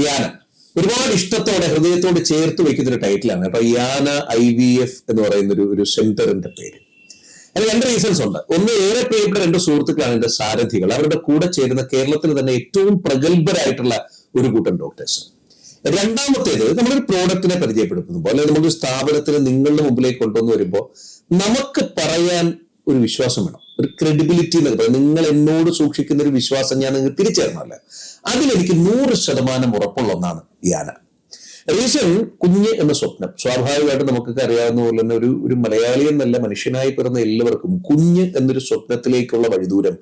യാന ഒരുപാട് ഇഷ്ടത്തോടെ ഹൃദയത്തോട് ചേർത്ത് വെക്കുന്ന ഒരു ടൈറ്റിലാണ് കേട്ടോ. യാന IVF എന്ന് പറയുന്ന ഒരു സെന്ററിന്റെ പേര്. അതിന് 2 റീസൺസ് ഉണ്ട്. ഒന്ന്, ഏറെ പ്രിയപ്പെട്ട 2 സുഹൃത്തുക്കളാണ് എന്റെ സാരഥികൾ. അവരുടെ കൂടെ ചേരുന്ന കേരളത്തിൽ തന്നെ ഏറ്റവും പ്രഗത്ഭരായിട്ടുള്ള ഒരു കൂട്ടം ഡോക്ടേഴ്സ്. രണ്ടാമത്തേത്, നമ്മളൊരു പ്രോഡക്റ്റിനെ പരിചയപ്പെടുത്തുമ്പോൾ അല്ലെങ്കിൽ നമ്മളൊരു സ്ഥാപനത്തിന് നിങ്ങളുടെ മുമ്പിലേക്ക് കൊണ്ടുവന്ന് വരുമ്പോൾ നമുക്ക് പറയാൻ ഒരു വിശ്വാസം വേണം, ഒരു ക്രെഡിബിലിറ്റി എന്നൊക്കെ പറയും. നിങ്ങൾ എന്നോട് സൂക്ഷിക്കുന്ന ഒരു വിശ്വാസം ഞാൻ നിങ്ങൾക്ക് തിരിച്ചറിയണമല്ലോ. അതിലെനിക്ക് 100% ഉറപ്പുള്ള ഒന്നാണ് യാന. റീസൺ, കുഞ്ഞ് എന്ന സ്വപ്നം. സ്വാഭാവികമായിട്ട് നമുക്കൊക്കെ അറിയാവുന്ന പോലെ തന്നെ ഒരു മലയാളി എന്നല്ല, മനുഷ്യനായി പിറന്ന എല്ലാവർക്കും കുഞ്ഞ് എന്നൊരു സ്വപ്നത്തിലേക്കുള്ള വഴിദൂരം,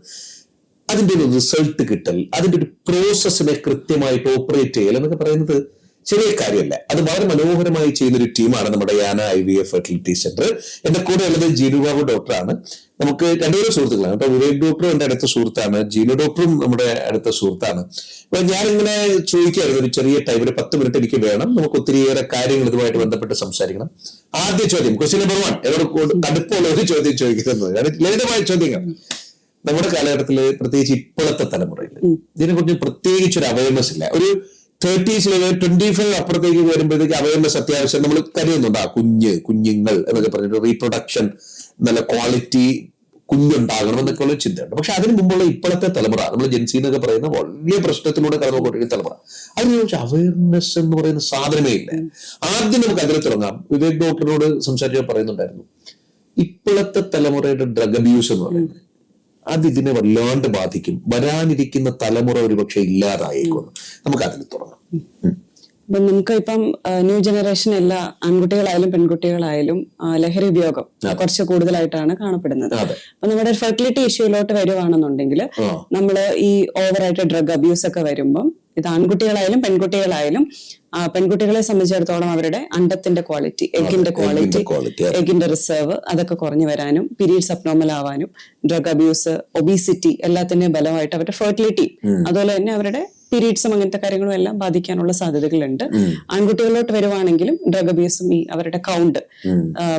അതിന്റെ ഒരു റിസൾട്ട് കിട്ടൽ, അതിന്റെ ഒരു പ്രോസസ്സിനെ കൃത്യമായിട്ട് ഓപ്പറേറ്റ് ചെയ്യൽ എന്നൊക്കെ പറയുന്നത് ചെറിയ കാര്യമല്ല. അത് വളരെ മനോഹരമായി ചെയ്യുന്നൊരു ടീമാണ് നമ്മുടെ യാന IVF ഫെർട്ടിലിറ്റി സെന്റർ. എന്റെ കൂടെ ഉള്ളത് ജീനു ബാബു ഡോക്ടറാണ്. നമുക്ക് 2 സുഹൃത്തുക്കളാണ് കേട്ടോ. വിവേക് ഡോക്ടറും എന്റെ അടുത്ത സുഹൃത്താണ്, ജീനു ഡോക്ടറും നമ്മുടെ അടുത്ത സുഹൃത്താണ്. അപ്പൊ ഞാനിങ്ങനെ ചോദിക്കായിരുന്നു, ഒരു ചെറിയ ടൈം, ഒരു 10 മിനിറ്റ് എനിക്ക് വേണം, നമുക്ക് ഒത്തിരിയേറെ കാര്യങ്ങൾ ഇതുമായിട്ട് ബന്ധപ്പെട്ട് സംസാരിക്കണം. ആദ്യ ചോദ്യം, ക്വസ്റ്റ്യൻ നമ്പർ 1, എന്നോട് കടുപ്പമുള്ള ഒരു ചോദ്യം ചോദിക്കുന്നത്, ലളിതമായ ചോദ്യങ്ങൾ. നമ്മുടെ കാലഘട്ടത്തിൽ, പ്രത്യേകിച്ച് ഇപ്പോഴത്തെ തലമുറയിൽ ഇതിനെക്കുറിച്ച് പ്രത്യേകിച്ച് ഒരു അവയർനെസ് ഇല്ല. ഒരു 30s 25 അപ്പുറത്തേക്ക് വരുമ്പോഴത്തേക്ക് അവയർനെസ് അത്യാവശ്യം നമ്മൾ കരുതുന്നുണ്ട്. കുഞ്ഞുങ്ങൾ എന്നൊക്കെ പറഞ്ഞിട്ട് റീപ്രൊഡക്ഷൻ, നല്ല ക്വാളിറ്റി കുഞ്ഞുണ്ടാകണം എന്നൊക്കെയുള്ള ചിന്തയുണ്ട്. പക്ഷെ അതിന് മുമ്പുള്ള ഇപ്പോഴത്തെ തലമുറ, നമ്മൾ ജെൻസി എന്നൊക്കെ പറയുന്ന വലിയ പ്രശ്നത്തിലൂടെ കടന്നുകൊണ്ടിരിക്കുന്ന തലമുറ, അതിനെക്കുറിച്ച് അവയർനെസ് എന്ന് പറയുന്ന സാധനമേ ഇല്ല. ആദ്യം നമുക്ക് അതിൽ തുടങ്ങാം. വിവേക് ഡോക്ടറിനോട് സംസാരിച്ച് പറയുന്നുണ്ടായിരുന്നു, ഇപ്പോഴത്തെ തലമുറയുടെ ഡ്രഗ് അബ്യൂസ് എന്ന് പറയുന്നത് അത് ഇതിനെ വല്ലാണ്ട് ബാധിക്കും. വരാനിരിക്കുന്ന തലമുറ ഒരുപക്ഷെ ഇല്ലാതായേക്കുന്നു. നമുക്ക് അതിൽ തുടങ്ങാം. നമുക്ക് ഇപ്പം ന്യൂ ജനറേഷൻ എല്ലാ ആൺകുട്ടികളായാലും പെൺകുട്ടികളായാലും ലഹരി ഉപയോഗം കുറച്ച് കൂടുതലായിട്ടാണ് കാണപ്പെടുന്നത്. അപ്പൊ നമ്മുടെ ഫെർട്ടിലിറ്റി ഇഷ്യൂയിലോട്ട് വരുവാണെന്നുണ്ടെങ്കിൽ നമ്മള് ഈ ഓവറായിട്ട് ഡ്രഗ് അബ്യൂസ് ഒക്കെ വരുമ്പം, ഇത് ആൺകുട്ടികളായാലും പെൺകുട്ടികളായാലും, പെൺകുട്ടികളെ സംബന്ധിച്ചിടത്തോളം അവരുടെ അണ്ടത്തിന്റെ ക്വാളിറ്റി, എഗിന്റെ ക്വാളിറ്റി, എഗിന്റെ റിസർവ് അതൊക്കെ കുറഞ്ഞു വരാനും, പീരീഡ്സ് അബ്നോർമൽ ആവാനും, ഡ്രഗ് അബ്യൂസ്, ഒബീസിറ്റി എല്ലാത്തിന്റെയും ബലമായിട്ട് അവരുടെ ഫെർട്ടിലിറ്റി, അതുപോലെ തന്നെ അവരുടെ പീരീഡ്സും അങ്ങനത്തെ കാര്യങ്ങളും എല്ലാം ബാധിക്കാനുള്ള സാധ്യതകളുണ്ട്. ആൺകുട്ടികളിലോട്ട് വരുവാണെങ്കിലും ഡ്രഗ് അബ്യൂസും ഈ അവരുടെ കൗണ്ട്,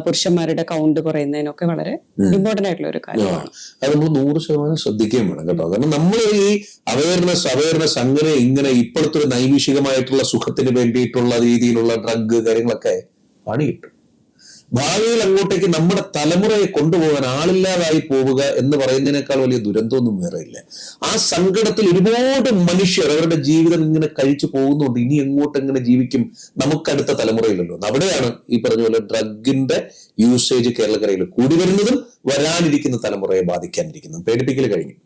പുരുഷന്മാരുടെ കൗണ്ട് കുറയുന്നതിനൊക്കെ വളരെ ഇമ്പോർട്ടന്റ് ആയിട്ടുള്ള ഒരു കാര്യമാണ്. അത് നമ്മൾ 100% ശ്രദ്ധിക്കുകയും വേണം കേട്ടോ. കാരണം നമ്മൾ ഈ അവയർനെസ് അങ്ങനെ ഇങ്ങനെ ഇപ്പോഴത്തെ ഒരു നൈമിഷികമായിട്ടുള്ള സുഖത്തിന് വേണ്ടിയിട്ടുള്ള രീതിയിലുള്ള ഡ്രഗ് കാര്യങ്ങളൊക്കെ പണി കിട്ടും. ഭാവിയിൽ അങ്ങോട്ടേക്ക് നമ്മുടെ തലമുറയെ കൊണ്ടുപോകാൻ ആളില്ലാതായി പോവുക എന്ന് പറയുന്നതിനേക്കാൾ വലിയ ദുരന്തമൊന്നും വേറെ ഇല്ല. ആ സങ്കടത്തിൽ ഒരുപാട് മനുഷ്യർ അവരുടെ ജീവിതം ഇങ്ങനെ കഴിച്ചു പോകുന്നുണ്ട്. ഇനി എങ്ങോട്ട് എങ്ങനെ ജീവിക്കും, നമുക്കടുത്ത തലമുറയിലല്ലോ. അവിടെയാണ് ഈ പറഞ്ഞ പോലെ ഡ്രഗിന്റെ യൂസേജ് കേരളക്കരയിൽ കൂടി വരുന്നതും വരാനിരിക്കുന്ന തലമുറയെ ബാധിക്കാനിരിക്കുന്നതും. പേടിപ്പിക്കൽ കഴിഞ്ഞു.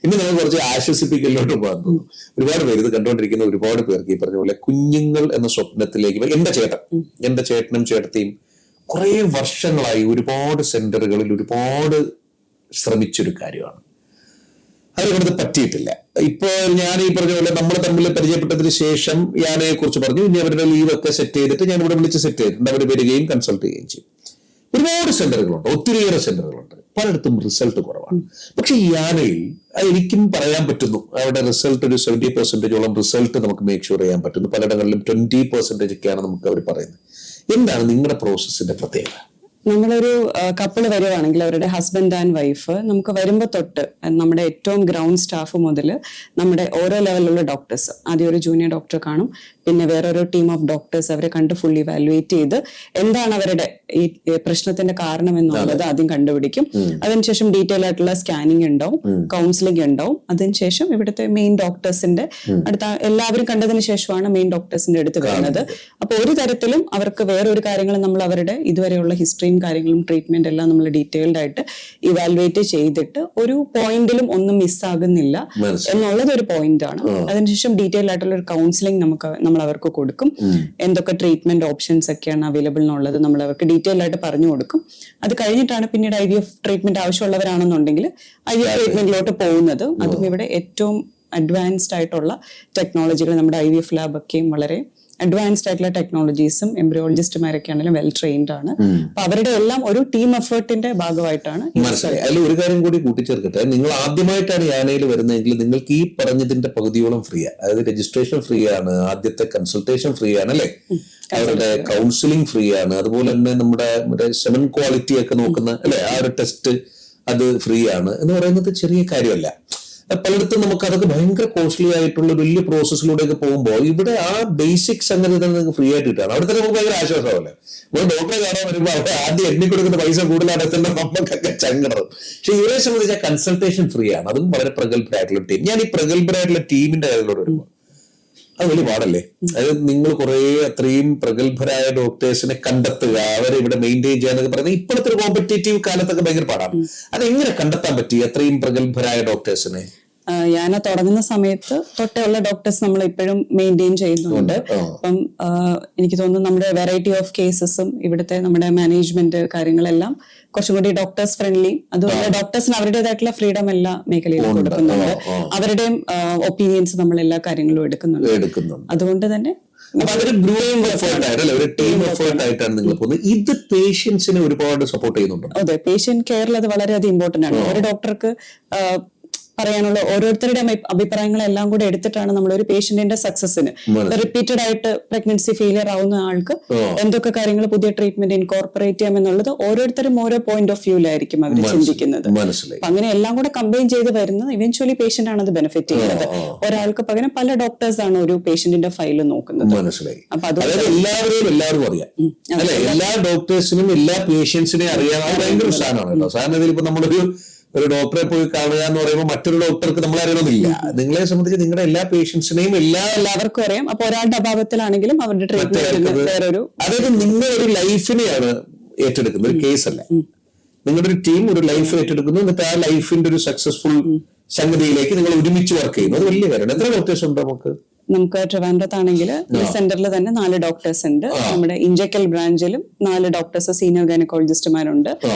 ഇനി നമുക്ക് കുറച്ച് ആശ്വസിപ്പിക്കലിലോട്ട് പോകാൻ തോന്നുന്നു. ഒരുപാട് പേര് ഇത് കണ്ടുകൊണ്ടിരിക്കുന്ന ഒരുപാട് പേർക്ക് ഈ പറഞ്ഞ പോലെ കുഞ്ഞുങ്ങൾ എന്ന സ്വപ്നത്തിലേക്ക്, എന്റെ ചേട്ടനും ചേട്ടത്തിയും കുറെ വർഷങ്ങളായി ഒരുപാട് സെന്ററുകളിൽ ഒരുപാട് ശ്രമിച്ചൊരു കാര്യമാണ്. അതുകൊണ്ട് പറ്റിയിട്ടില്ല. ഇപ്പൊ ഞാൻ ഈ പറഞ്ഞ പോലെ നമ്മൾ തമ്മിൽ പരിചയപ്പെട്ടതിന് ശേഷം യാനയെ കുറിച്ച് പറഞ്ഞു. ഇനി അവരുടെ ലീവൊക്കെ സെറ്റ് ചെയ്തിട്ട് ഞാൻ ഇവിടെ വിളിച്ച് സെറ്റ് ചെയ്തിട്ടുണ്ട്. അവർ വരികയും കൺസൾട്ട് ചെയ്യുകയും ചെയ്യും. ഒരുപാട് സെന്ററുകളുണ്ട്, ഒത്തിരിയേറെ സെന്ററുകളുണ്ട്. പലയിടത്തും റിസൾട്ട് കുറവാണ്. പക്ഷെ ഈ യാനയിൽ എനിക്കും പറയാൻ പറ്റുന്നു, അവരുടെ റിസൾട്ട് ഒരു 70% റിസൾട്ട് നമുക്ക് മേക്ക് ഷുവർ ചെയ്യാൻ പറ്റുന്നു. പലയിടങ്ങളിലും 20% ഒക്കെയാണ് നമുക്ക് അവർ പറയുന്നത്. എന്താണ് നിങ്ങളുടെ പ്രോസസ്സിന്റെ പ്രത്യേകത? നമ്മളൊരു കപ്പിള് വരുവാണെങ്കിൽ അവരുടെ ഹസ്ബൻഡ് ആൻഡ് വൈഫ്, നമുക്ക് വരുമ്പോൾ തൊട്ട് നമ്മുടെ ഏറ്റവും ഗ്രൗണ്ട് സ്റ്റാഫ് മുതൽ നമ്മുടെ ഓരോ ലെവലിലുള്ള ഡോക്ടേഴ്സ്, ആദ്യം ഒരു ജൂനിയർ ഡോക്ടർ കാണും, പിന്നെ വേറൊരു ടീം ഓഫ് ഡോക്ടേഴ്സ് അവരെ കണ്ട് ഫുള്ളി ഇവാലുവേറ്റ് ചെയ്ത് എന്താണ് അവരുടെ ഈ പ്രശ്നത്തിന്റെ കാരണം എന്നുള്ളത് ആദ്യം കണ്ടുപിടിക്കും. അതിനുശേഷം ഡീറ്റെയിൽ ആയിട്ടുള്ള സ്കാനിങ് ഉണ്ടാവും, കൗൺസിലിംഗ് ഉണ്ടാവും. അതിനുശേഷം ഇവിടുത്തെ മെയിൻ ഡോക്ടേഴ്സിന്റെ അടുത്ത എല്ലാവരും കണ്ടതിന് ശേഷമാണ് മെയിൻ ഡോക്ടേഴ്സിന്റെ അടുത്ത് വരുന്നത്. അപ്പൊ ഒരു തരത്തിലും അവർക്ക് വേറൊരു കാര്യങ്ങളും നമ്മൾ അവരുടെ ഇതുവരെയുള്ള ഹിസ്റ്ററിയും കാര്യങ്ങളും ട്രീറ്റ്മെന്റ് എല്ലാം നമ്മൾ ഡീറ്റെയിൽഡ് ആയിട്ട് ഇവാലുവേറ്റ് ചെയ്തിട്ട് ഒരു പോയിന്റിലും ഒന്നും മിസ്സാകുന്നില്ല എന്നുള്ളത് ഒരു പോയിന്റ് ആണ്. അതിനുശേഷം ഡീറ്റെയിൽ ആയിട്ടുള്ള ഒരു കൗൺസിലിംഗ് നമ്മൾ അവർക്ക് കൊടുക്കും. എന്തൊക്കെ ട്രീറ്റ്മെന്റ് ഓപ്ഷൻസ് ഒക്കെയാണ് അവൈലബിൾ എന്നുള്ളത് നമ്മൾ അവർക്ക് ഡീറ്റെയിൽ ആയിട്ട് പറഞ്ഞു കൊടുക്കും. അത് കഴിഞ്ഞിട്ടാണ് പിന്നീട് IVF ട്രീറ്റ്മെന്റ് ആവശ്യമുള്ളവരാണെന്നുണ്ടെങ്കിൽ IVF ട്രീറ്റ്മെന്റിലോട്ട് പോകുന്നത്. അതും ഇവിടെ ഏറ്റവും അഡ്വാൻസ്ഡ് ആയിട്ടുള്ള ടെക്നോളജികൾ, നമ്മുടെ IVF ലാബ് ഒക്കെയും വളരെ അഡ്വാൻസ്ഡ് ആയിട്ടുള്ള ടെക്നോളജീസും എംബ്രിയോളജിസ്റ്റുമാരൊക്കെ ആണെങ്കിലും വെൽ ട്രെയിൻഡ് ആണ്. അപ്പൊ അവരുടെ എല്ലാം ഒരു ടീം എഫേർട്ടിന്റെ ഭാഗമായിട്ടാണ്. മനസ്സിലായി. അതിൽ ഒരു കാര്യം കൂടി കൂട്ടിച്ചേർക്കട്ടെ, നിങ്ങൾ ആദ്യമായിട്ടാണ് യാനയിൽ വരുന്നതെങ്കിൽ നിങ്ങൾക്ക് ഈ പറഞ്ഞതിന്റെ പകുതിയോളം ഫ്രീ ആണ്. അതായത് രജിസ്ട്രേഷൻ ഫ്രീ ആണ്, ആദ്യത്തെ കൺസൾട്ടേഷൻ ഫ്രീ ആണ്, അല്ലെ, അവരുടെ കൗൺസിലിംഗ് ഫ്രീ ആണ്, അതുപോലെ തന്നെ നമ്മുടെ സെമൻ ക്വാളിറ്റി ഒക്കെ നോക്കുന്ന അല്ലെ ആ ഒരു ടെസ്റ്റ് അത് ഫ്രീ ആണ് എന്ന് പറയുന്നത് ചെറിയ കാര്യമല്ല. പലയിടത്തും നമുക്ക് അതൊക്കെ ഭയങ്കര കോസ്റ്റ്ലി ആയിട്ടുള്ള ഒരു വലിയ പ്രോസസ്സിലൂടെയൊക്കെ പോകുമ്പോൾ ഇവിടെ ആ ബേസിക് സംഗതി തന്നെ നിങ്ങൾക്ക് ഫ്രീ ആയിട്ട് കിട്ടുകയാണ്. അവിടെ തന്നെ നമുക്ക് ഭയങ്കര ആശ്വാസമല്ലേ. നമ്മൾ ഡോക്ടറെ കാണാൻ വരുമ്പോൾ അവിടെ ആദ്യം എണ്ണി കൊടുക്കുന്ന പൈസ കൂടുതലാണ് തന്നെ നമുക്കൊക്കെ ചങ്കടം. പക്ഷെ ഇവരെ സംബന്ധിച്ച കൺസൾട്ടേഷൻ ഫ്രീ ആണ്. അതും വളരെ പ്രഗത്ഭരായിട്ടുള്ള ടീം. ഞാൻ ഈ പ്രഗത്ഭരായിട്ടുള്ള ടീമിന്റെ കാര്യങ്ങളോട് വരുമ്പോൾ അത് വലിയ പാടല്ലേ. അതായത് നിങ്ങൾ കുറെ അത്രയും പ്രഗത്ഭരായ ഡോക്ടേഴ്സിനെ കണ്ടെത്തുക, അവരെ ഇവിടെ മെയിൻറ്റെയിൻ ചെയ്യാന്നൊക്കെ പറയുന്നത് ഇപ്പോഴത്തെ ഒരു കോമ്പറ്റേറ്റീവ് കാലത്തൊക്കെ ഭയങ്കര പാടാണ്. അതെങ്ങനെ കണ്ടെത്താൻ പറ്റി അത്രയും പ്രഗത്ഭരായ ഡോക്ടേഴ്സിനെ? ഞാൻ തുടങ്ങുന്ന സമയത്ത് തൊട്ടുള്ള ഡോക്ടേഴ്സ് നമ്മൾ ഇപ്പോഴും മെയിൻറ്റെയിൻ ചെയ്യുന്നുണ്ട്. അപ്പം എനിക്ക് തോന്നുന്നു നമ്മുടെ വെറൈറ്റി ഓഫ് കേസസും ഇവിടുത്തെ നമ്മുടെ മാനേജ്മെന്റ് കാര്യങ്ങളെല്ലാം കുറച്ചും കൂടി ഡോക്ടേഴ്സ് ഫ്രണ്ട്ലി, അതുപോലെ ഡോക്ടേഴ്സിന് അവരുടേതായിട്ടുള്ള ഫ്രീഡം എല്ലാ മേഖലയിലും കൊടുക്കുന്നുണ്ട്. അവരുടെയും ഒപ്പീനിയൻസ് നമ്മൾ എല്ലാ കാര്യങ്ങളും എടുക്കുന്നുണ്ട്. അതുകൊണ്ട് തന്നെ അതൊരു ഗ്രൂപ്പ് എഫേർട്ട് ആയിട്ടല്ലേ, ഒരു ടീം എഫേർട്ട് ആയിട്ടാണ് നിങ്ങൾ പോകുന്നത്. ഇത് പേഷ്യൻസിനെ ഒരുപാട് സപ്പോർട്ട് ചെയ്യുന്നുണ്ട്. അതെ, പേഷ്യന്റ് കെയറിൽ അത് വളരെയധികം ഇമ്പോർട്ടന്റ് ആണ്. ഒരു ഡോക്ടർക്ക് പറയാനുള്ള ഓരോരുത്തരുടെ അഭിപ്രായങ്ങളെല്ലാം കൂടെ എടുത്തിട്ടാണ് നമ്മൾ ഒരു പേഷ്യന്റിന്റെ സക്സസിന്, റിപ്പീറ്റഡ് ആയിട്ട് പ്രഗ്നൻസി ഫെയിലിയർ ആവുന്ന ആൾക്ക് എന്തൊക്കെ കാര്യങ്ങൾ പുതിയ ട്രീറ്റ്മെന്റ് ഇൻകോർപ്പറേറ്റ് ചെയ്യാം എന്നുള്ളത് ഓരോരുത്തരും ഓരോ പോയിന്റ് ഓഫ് വ്യൂലായിരിക്കും അവർ ചിന്തിക്കുന്നത്. അങ്ങനെ എല്ലാം കൂടെ കമ്പൈൻ ചെയ്ത് വരുന്നത് ഇവൻച്വലി പേഷ്യന്റ് ആണ് അത് ബെനിഫിറ്റ് ചെയ്യുന്നത്. ഒരാൾക്ക് പകരം പല ഡോക്ടേഴ്സ് ആണ് ഒരു പേഷ്യന്റിന്റെ ഫയൽ നോക്കുന്നത്. മനസ്സിലായി. അപ്പൊ എല്ലാവരും അറിയാം, അല്ലെ, എല്ലാ ഡോക്ടേഴ്സിനും എല്ലാ പേഷ്യൻസിനെയും അറിയാൻ ഭയങ്കര സാധനമാണല്ലോ. സാധാരണ ഇപ്പൊ നമ്മളൊരു ഡോക്ടറെ പോയി കാണുക എന്ന് പറയുമ്പോൾ മറ്റൊരു ഡോക്ടർക്ക് നമ്മൾ അറിയണമെന്നില്ല. നിങ്ങളെ സംബന്ധിച്ച് നിങ്ങളുടെ എല്ലാ പേഷ്യൻസിനെയും എല്ലാവർക്കും അറിയാം. അപ്പൊ ഒരാളുടെ അഭാവത്തിലാണെങ്കിലും അവരുടെ ട്രീറ്റ്മെന്റ്, അതായത് നിങ്ങൾ ഒരു ലൈഫിനെയാണ് ഏറ്റെടുക്കുന്നത്, ഒരു കേസല്ല. നിങ്ങളുടെ ഒരു ടീം ഒരു ലൈഫ് ഏറ്റെടുക്കുന്നു, എന്നിട്ട് ആ ലൈഫിന്റെ ഒരു സക്സസ്ഫുൾ സംഗതിയിലേക്ക് നിങ്ങൾ ഒരുമിച്ച് വർക്ക് ചെയ്യുന്നു. അത് വലിയ കാര്യമാണ്. എത്ര ഡോക്ടേഴ്സ് ഉണ്ട് നമുക്ക് ട്രിവാൻഡ്രത്താണെങ്കിൽ സെന്ററിൽ തന്നെ 4 ഡോക്ടേഴ്സ് ഉണ്ട്. നമ്മുടെ ഇഞ്ചക്കൽ ബ്രാഞ്ചിലും 4 ഡോക്ടേഴ്സ് സീനിയർ ഗൈനക്കോളജിസ്റ്റുമാരുണ്ട്.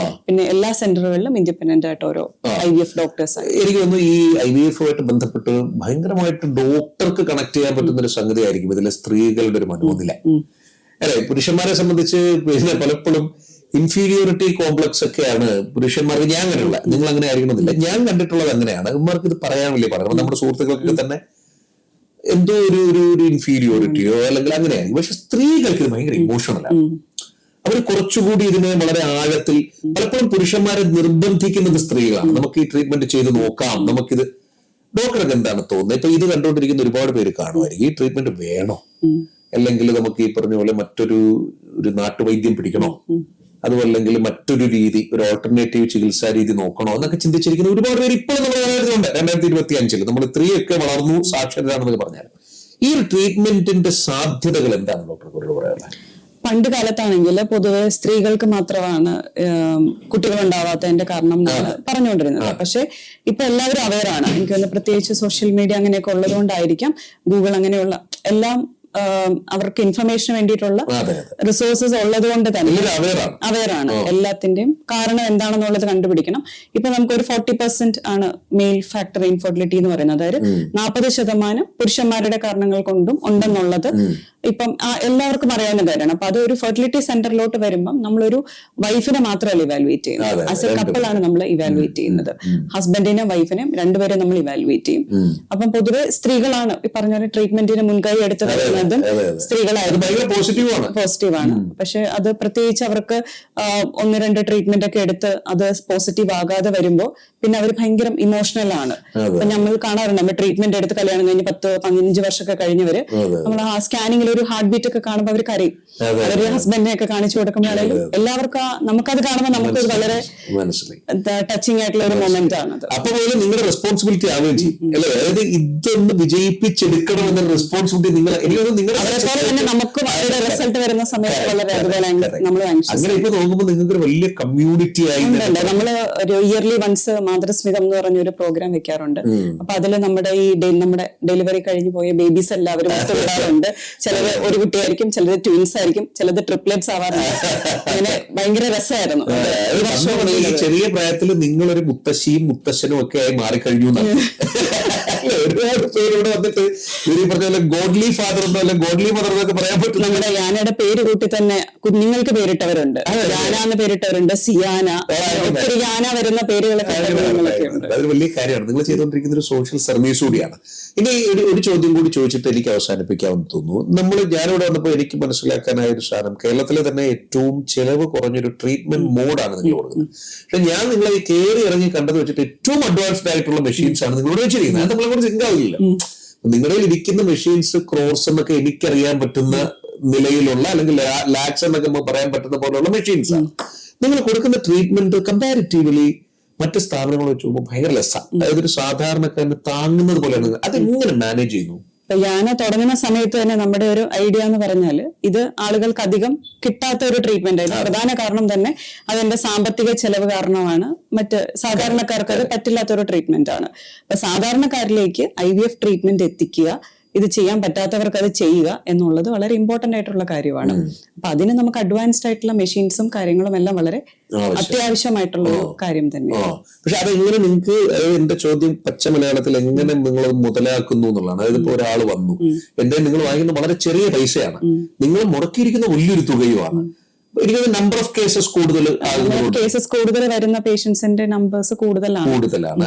പിന്നെ എല്ലാ സെന്ററുകളിലും ഇൻഡിപെൻഡന്റ് ആയിട്ട് ഓരോ IVF ഡോക്ടേഴ്സ്. എനിക്ക് തോന്നുന്നു ഈ IVF ആയിട്ട് ബന്ധപ്പെട്ട് ഭയങ്കരമായിട്ട് ഡോക്ടർക്ക് കണക്ട് ചെയ്യാൻ പറ്റുന്ന ഒരു സംഗതി ആയിരിക്കും ഇതിലെ സ്ത്രീകളുടെ ഒരു മനോനില, അല്ലെ. പുരുഷന്മാരെ സംബന്ധിച്ച് പിന്നെ പലപ്പോഴും ഇൻഫീരിയോറിറ്റി കോംപ്ലക്സ് ഒക്കെയാണ് പുരുഷന്മാർക്ക്. ഞാൻ കണ്ടിട്ടുള്ള, നിങ്ങൾ അങ്ങനെ ആയിരിക്കണമെന്നില്ല, ഞാൻ കണ്ടിട്ടുള്ളത് അങ്ങനെയാണ്. ഇവർക്ക് ഇത് പറയാൻ വലിയ പാടാണ്. നമ്മുടെ സുഹൃത്തുക്കൾക്ക് തന്നെ എന്തോ ഒരു ഇൻഫീരിയോറിറ്റിയോ അല്ലെങ്കിൽ അങ്ങനെയായിരിക്കും. പക്ഷെ സ്ത്രീകൾക്ക് ഇത് ഭയങ്കര ഇമോഷണലാണ്. അവർ കുറച്ചുകൂടി ഇതിനെ വളരെ ആഴത്തിൽ, പലപ്പോഴും പുരുഷന്മാരെ നിർബന്ധിക്കുന്നത് സ്ത്രീകളാണ്. നമുക്ക് ഈ ട്രീറ്റ്മെന്റ് ചെയ്ത് നോക്കാം, നമുക്കിത്. ഡോക്ടർക്ക് എന്താണ് തോന്നുന്നത്? ഇപ്പൊ ഇത് കണ്ടുകൊണ്ടിരിക്കുന്ന ഒരുപാട് പേര് കാണുമായിരിക്കും, ഈ ട്രീറ്റ്മെന്റ് വേണോ, അല്ലെങ്കിൽ നമുക്ക് ഈ പറഞ്ഞ പോലെ മറ്റൊരു നാട്ടുവൈദ്യം പിടിക്കണോ, അതുമല്ലെങ്കിൽ മറ്റൊരു രീതി, ഒരു ഓൾട്ടർനേറ്റീവ് ചികിത്സാ രീതി നോക്കണോ എന്നൊക്കെ ചിന്തിച്ചിരിക്കുന്ന ഒരുപാട് പേര് ഇപ്പോഴും നമ്മൾ വളരുന്നുണ്ട്. 2025 നമ്മൾ സ്ത്രീയൊക്കെ വളർന്നു സാക്ഷരരാണെന്നൊക്കെ പറഞ്ഞാൽ ഈ ഒരു ട്രീറ്റ്മെന്റിന്റെ സാധ്യതകൾ എന്താണ് ഡോക്ടർക്ക് പറയാനുള്ളത്? പണ്ട് കാലത്താണെങ്കിൽ പൊതുവെ സ്ത്രീകൾക്ക് മാത്രമാണ് കുട്ടികൾ ഉണ്ടാവാത്തതിന്റെ കാരണം പറഞ്ഞുകൊണ്ടിരുന്നത്. പക്ഷെ ഇപ്പൊ എല്ലാവരും അവെയറാണ്. എനിക്ക് തോന്നുന്നു പ്രത്യേകിച്ച് സോഷ്യൽ മീഡിയ അങ്ങനെയൊക്കെ ഉള്ളത് കൊണ്ടായിരിക്കാം, ഗൂഗിൾ അങ്ങനെയുള്ള എല്ലാം അവർക്ക് ഇൻഫർമേഷന് വേണ്ടിയിട്ടുള്ള റിസോഴ്സസ് ഉള്ളത് കൊണ്ട് തന്നെ അവെയറാണ്. എല്ലാത്തിന്റെയും കാരണം എന്താണെന്നുള്ളത് കണ്ടുപിടിക്കണം. ഇപ്പൊ നമുക്കൊരു 40% ആണ് മെയിൽ ഫാക്ടർ ഇൻഫെർട്ടിലിറ്റി എന്ന് പറയുന്നത്. അതായത് 40% പുരുഷന്മാരുടെ കാരണങ്ങൾ കൊണ്ടും ഉണ്ടെന്നുള്ളത് ഇപ്പം എല്ലാവർക്കും അറിയാവുന്ന കാര്യമാണ്. അപ്പൊ അത് ഒരു ഫെർട്ടിലിറ്റി സെന്ററിലോട്ട് വരുമ്പം നമ്മളൊരു വൈഫിനെ മാത്രമല്ല ഇവാലുവേറ്റ് ചെയ്യുന്നത്, ആസ് എ കപ്പിൾ ആണ് നമ്മൾ ഇവാലുവേറ്റ് ചെയ്യുന്നത്. ഹസ്ബൻഡിനെയും വൈഫിനെയും രണ്ടുപേരും നമ്മൾ ഇവാലുവേറ്റ് ചെയ്യും. അപ്പം പൊതുവെ സ്ത്രീകളാണ് ഈ പറഞ്ഞ പോലെ ട്രീറ്റ്മെന്റിന് മുൻകൈ എടുത്ത് വരുന്നതും സ്ത്രീകളായിരുന്നു. പോസിറ്റീവാണ്. പക്ഷെ അത് പ്രത്യേകിച്ച് അവർക്ക് 1-2 ട്രീറ്റ്മെന്റ് ഒക്കെ എടുത്ത് അത് പോസിറ്റീവ് ആകാതെ വരുമ്പോ പിന്നെ അവർ ഭയങ്കര ഇമോഷണൽ ആണ്. അപ്പൊ നമ്മൾ കാണാറുണ്ട്, നമ്മൾ ട്രീറ്റ്മെന്റ് എടുത്ത് കല്യാണം കഴിഞ്ഞ് 10-15 വർഷമൊക്കെ കഴിഞ്ഞവര് നമ്മൾ ആ സ്കാനിങ്ങിൽ ഒരു ഹാർട്ട് ബീറ്റ് ഒക്കെ കാണുമ്പോൾ അവർ കരയും. അവര് ഹസ്ബൻഡിനെ ഒക്കെ കാണിച്ചു കൊടുക്കുമ്പോഴാണെങ്കിലും എല്ലാവർക്കും നമുക്കത് കാണുമ്പോൾ നമുക്കത് വളരെ ടച്ചിങ് ആയിട്ടുള്ള ഒരു മൊമെന്റ് ആണ്. അപ്പൊ നിങ്ങളുടെ റെസ്പോൺസിബിലിറ്റി ആവുകയും ചെയ്യും, അല്ലെ. അതായത് ഇതൊന്ന് വിജയിപ്പിച്ചെടുക്കണം എന്ന റെസ്പോൺസിബിലിറ്റി അതേപോലെ തന്നെ നമുക്കും അവരുടെ റിസൾട്ട് വരുന്ന സമയത്ത് വളരെ നമ്മൾ അങ്ങനെ ഇപ്പൊ നോക്കുമ്പോൾ നിങ്ങൾക്ക് ഒരു വലിയ കമ്മ്യൂണിറ്റി ആയി. നമ്മള് ഒരു ഇയർലി വൺസ് മാതൃസ്മിതം എന്ന് പറഞ്ഞ ഒരു പ്രോഗ്രാം വെക്കാറുണ്ട്. അപ്പൊ അതില് നമ്മുടെ നമ്മുടെ ഡെലിവറി കഴിഞ്ഞ് പോയ ബേബീസ് എല്ലാവരും ഒത്തുകൂടാറുണ്ട്. ചിലത് ഒരു കുട്ടിയായിരിക്കും, ചിലത് ട്വിൻസ് ആയിരിക്കും, ചിലത് ട്രിപ്ലെറ്റ്സ് ആവാറുണ്ട്. അങ്ങനെ ഭയങ്കര രസമായിരുന്നു. ചെറിയ പ്രായത്തിൽ നിങ്ങളൊരു മുത്തശ്ശിയും മുത്തശ്ശനും ഒക്കെ ആയി മാറിക്കഴിഞ്ഞു. ഒരുപാട് പേരോട് വന്നിട്ട് ഇവര് പറഞ്ഞ പോലെ ഗോഡ്ലി ഫാദർ എന്നോ അല്ലെ ഗോഡ്ലി മദർ എന്നൊക്കെ പറയാൻ പറ്റും. നമ്മുടെ യാനയുടെ പേര് കൂട്ടി തന്നെ കുഞ്ഞുങ്ങൾക്ക് പേരിട്ടവരുണ്ട്, യാന എന്ന് പേരിട്ടവരുണ്ട്, സിയാന, ഒത്തിരി യാന വരുന്ന പേരുകളൊക്കെ ഉണ്ട്. അതൊരു വലിയ കാര്യമാണ്. നിങ്ങൾ ചെയ്തുകൊണ്ടിരിക്കുന്ന ഒരു സോഷ്യൽ സർവീസ് കൂടിയാണ്. ഇനി ഒരു ചോദ്യം കൂടി ചോദിച്ചിട്ട് എനിക്ക് അവസാനിപ്പിക്കാമെന്ന് തോന്നുന്നു. ഞാനിവിടെ വന്നപ്പോൾ എനിക്ക് മനസ്സിലാക്കാനായ ഒരു സാധനം, കേരളത്തിലെ തന്നെ ഏറ്റവും ചെലവ് കുറഞ്ഞൊരു ട്രീറ്റ്മെന്റ് മോഡാണ് നിങ്ങൾ കൊടുക്കുന്നത്. പക്ഷെ ഞാൻ നിങ്ങളെ കയറി ഇറങ്ങി കണ്ടത് വെച്ചിട്ട് ഏറ്റവും അഡ്വാൻസ്ഡ് ആയിട്ടുള്ള മെഷീൻസ് ആണ് നിങ്ങളോട് വെച്ചിരിക്കുന്നത്. അത് നമ്മളെ കൂടെ ചിന്താവില്ല. നിങ്ങളുടെ ഇരിക്കുന്ന മെഷീൻസ് ക്രോർസ് എന്നൊക്കെ എനിക്കറിയാൻ പറ്റുന്ന നിലയിലുള്ള, അല്ലെങ്കിൽ ലാക്സ് എന്നൊക്കെ പറയാൻ പറ്റുന്ന പോലെയുള്ള മെഷീൻസ് ആണ്. നിങ്ങൾ കൊടുക്കുന്ന ട്രീറ്റ്മെന്റ് കമ്പാരിറ്റീവ്ലി മറ്റ് സ്ഥാപനങ്ങൾ വെച്ച് നോക്കുമ്പോൾ ഭയങ്കര ലെസ്സാണ്. അതായത് ഒരു സാധാരണക്കാരന് താങ്ങുന്നത് പോലെയാണ്. അതെങ്ങനെ മാനേജ് ചെയ്യുന്നു? യാന തുടങ്ങുന്ന സമയത്ത് തന്നെ നമ്മുടെ ഒരു ഐഡിയ എന്ന് പറഞ്ഞാൽ ഇത് ആളുകൾക്ക് അധികം കിട്ടാത്ത ഒരു ട്രീറ്റ്മെന്റ് ആയിരുന്നു. പ്രധാന കാരണം തന്നെ അതിന്റെ സാമ്പത്തിക ചെലവ് കാരണമാണ്. മറ്റ് സാധാരണക്കാർക്ക് അത് പറ്റില്ലാത്തൊരു ട്രീറ്റ്മെന്റ് ആണ്. അപ്പൊ സാധാരണക്കാരിലേക്ക് IVF ട്രീറ്റ്മെന്റ് എത്തിക്കുക, ഇത് ചെയ്യാൻ പറ്റാത്തവർക്ക് അത് ചെയ്യുക എന്നുള്ളത് വളരെ ഇമ്പോർട്ടന്റ് ആയിട്ടുള്ള കാര്യമാണ്. അപ്പൊ അതിന് നമുക്ക് അഡ്വാൻസ്ഡ് ആയിട്ടുള്ള മെഷീൻസും കാര്യങ്ങളും എല്ലാം വളരെ അത്യാവശ്യമായിട്ടുള്ള ഒരു കാര്യം തന്നെയാണ്. പക്ഷെ അതെങ്ങനെ നിങ്ങൾക്ക്, എന്റെ ചോദ്യം പച്ച മലയാളത്തിൽ എങ്ങനെ നിങ്ങൾ മുതലാക്കുന്നു എന്നുള്ളതാണ്. അതായത് ഇപ്പൊ ഒരാൾ വന്നു, നിങ്ങൾ വാങ്ങിക്കുന്ന വളരെ ചെറിയ പൈസയാണ്, നിങ്ങൾ മുടക്കിയിരിക്കുന്ന വലിയൊരു തുകയുമാണ്. എനിക്ക് നമ്പർ ഓഫ് കേസസ് കൂടുതൽ വരുന്ന പേഷ്യൻസിന്റെ നമ്പേഴ്സ് കൂടുതലാണ്.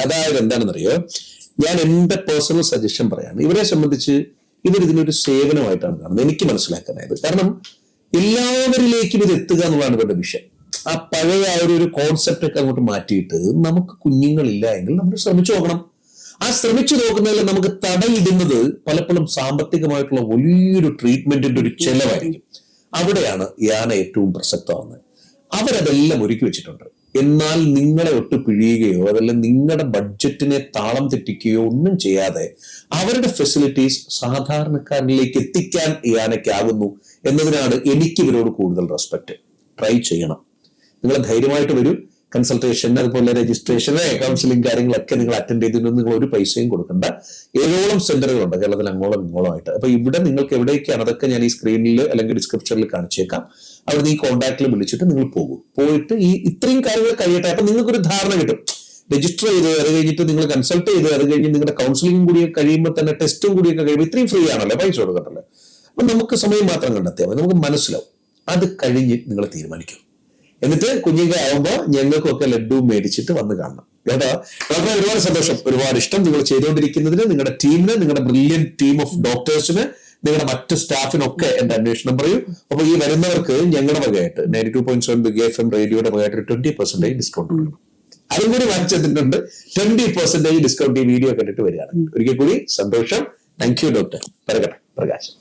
അതായത് എന്താണെന്നറിയോ, ഞാൻ എന്റെ പേഴ്സണൽ സജഷൻ പറയാണ്. ഇവരെ സംബന്ധിച്ച് ഇതിനൊരു സേവനമായിട്ടാണ് കാണുന്നത്, എനിക്ക് മനസ്സിലാക്കാനായത്. കാരണം എല്ലാവരിലേക്കും ഇത് എത്തുക എന്നുള്ളതാണ് ഇവരുടെ വിഷയം. ആ പഴയ ഒരു കോൺസെപ്റ്റ് ഒക്കെ അങ്ങോട്ട് മാറ്റിയിട്ട് നമുക്ക് കുഞ്ഞുങ്ങളില്ല എങ്കിൽ നമ്മൾ ശ്രമിച്ചു നോക്കണം. ആ ശ്രമിച്ചു നോക്കുന്നതിൽ നമുക്ക് തടയിടുന്നത് പലപ്പോഴും സാമ്പത്തികമായിട്ടുള്ള വലിയൊരു ട്രീറ്റ്മെന്റിന്റെ ഒരു ചെലവായിരിക്കും. അവിടെയാണ് യാന ഏറ്റവും പ്രസക്തമാകുന്നത്. അവരതെല്ലാം ഒരുക്കി വെച്ചിട്ടുണ്ട്. എന്നാൽ നിങ്ങളെ ഒട്ട് പിഴിയുകയോ അതല്ല നിങ്ങളുടെ ബഡ്ജറ്റിനെ താളം തെറ്റിക്കുകയോ ഒന്നും ചെയ്യാതെ അവരുടെ ഫെസിലിറ്റീസ് സാധാരണക്കാരിലേക്ക് എത്തിക്കാൻ യാനയ്ക്കാകുന്നു എന്നതിനാണ് എനിക്ക് ഇവരോട് കൂടുതൽ റെസ്പെക്ട്. ട്രൈ ചെയ്യണം. നിങ്ങൾ ധൈര്യമായിട്ട് വരും. കൺസൾട്ടേഷൻ, അതുപോലെ രജിസ്ട്രേഷൻ, കൗൺസിലിംഗ് കാര്യങ്ങളൊക്കെ നിങ്ങൾ അറ്റൻഡ് ചെയ്തിരുന്നു. നിങ്ങൾ ഒരു പൈസയും കൊടുക്കണ്ട. 7ഓളം സെന്ററുകളുണ്ട് കേരളത്തിൽ, അങ്ങോളം ഇങ്ങോളമായിട്ട്. അപ്പൊ ഇവിടെ നിങ്ങൾക്ക് എവിടേക്കാണ്, അതൊക്കെ ഞാൻ ഈ സ്ക്രീനിൽ അല്ലെങ്കിൽ ഡിസ്ക്രിപ്ഷനിൽ കാണിച്ചേക്കാം. അവിടെ ഈ കോൺടാക്റ്റിൽ വിളിച്ചിട്ട് നിങ്ങൾ പോയിട്ട് ഈ ഇത്രയും കാര്യങ്ങൾ കഴിയട്ടെ. അപ്പൊ നിങ്ങൾക്കൊരു ധാരണ കിട്ടും. രജിസ്റ്റർ ചെയ്ത് അത് കഴിഞ്ഞിട്ട് നിങ്ങൾ കൺസൾട്ട് ചെയ്ത് അത് കഴിഞ്ഞ് നിങ്ങളുടെ കൗൺസിലിംഗ് കൂടി കഴിയുമ്പോൾ തന്നെ ടെസ്റ്റും കൂടിയൊക്കെ കഴിയുമ്പോൾ ഇത്രയും ഫ്രീ ആണല്ലോ, പൈസ കൊടുക്കണ്ടല്ലോ. അപ്പൊ നമുക്ക് സമയം മാത്രം കണ്ടെത്തിയാൽ മതി, നമുക്ക് മനസ്സിലാവും. അത് കഴിഞ്ഞ് നിങ്ങൾ തീരുമാനിക്കും. എന്നിട്ട് കുഞ്ഞിಗೆ ആവുമ്പോൾ ഞങ്ങൾക്കൊക്കെ ലഡ്ഡു മേടിച്ചിട്ട് വന്ന് കാണണം കേട്ടോ. ഡോക്ടറെ ഒരുപാട് സന്തോഷം, ഒരുപാട് ഇഷ്ടം നിങ്ങൾ ചെയ്തുകൊണ്ടിരിക്കുന്നതിന്, നിങ്ങളുടെ ടീമിന്, നിങ്ങളുടെ ബ്രില്യന്റ് ടീം ഓഫ് ഡോക്ടേഴ്സിന്, നിങ്ങളുടെ മറ്റ് സ്റ്റാഫിനൊക്കെ എന്റെ അന്വേഷണം പറയൂ. അപ്പൊ ഈ വരുന്നവർക്ക് ഞങ്ങളുടെ വകയായിട്ട് 92.7 ബിഗ് FM റേഡിയോയുടെ വകയായിട്ട് 20% ഡിസ്കൗണ്ട് കൊടുക്കണം. അതും കൂടി വാങ്ങിച്ചെത്തിട്ടുണ്ട്. 20% ഡിസ്കൗണ്ട് ഈ വീഡിയോ കണ്ടിട്ട് വരികയാണ്. ഒരിക്കൽ കൂടി സന്തോഷം. Thank you doctor. പ്രകാശം.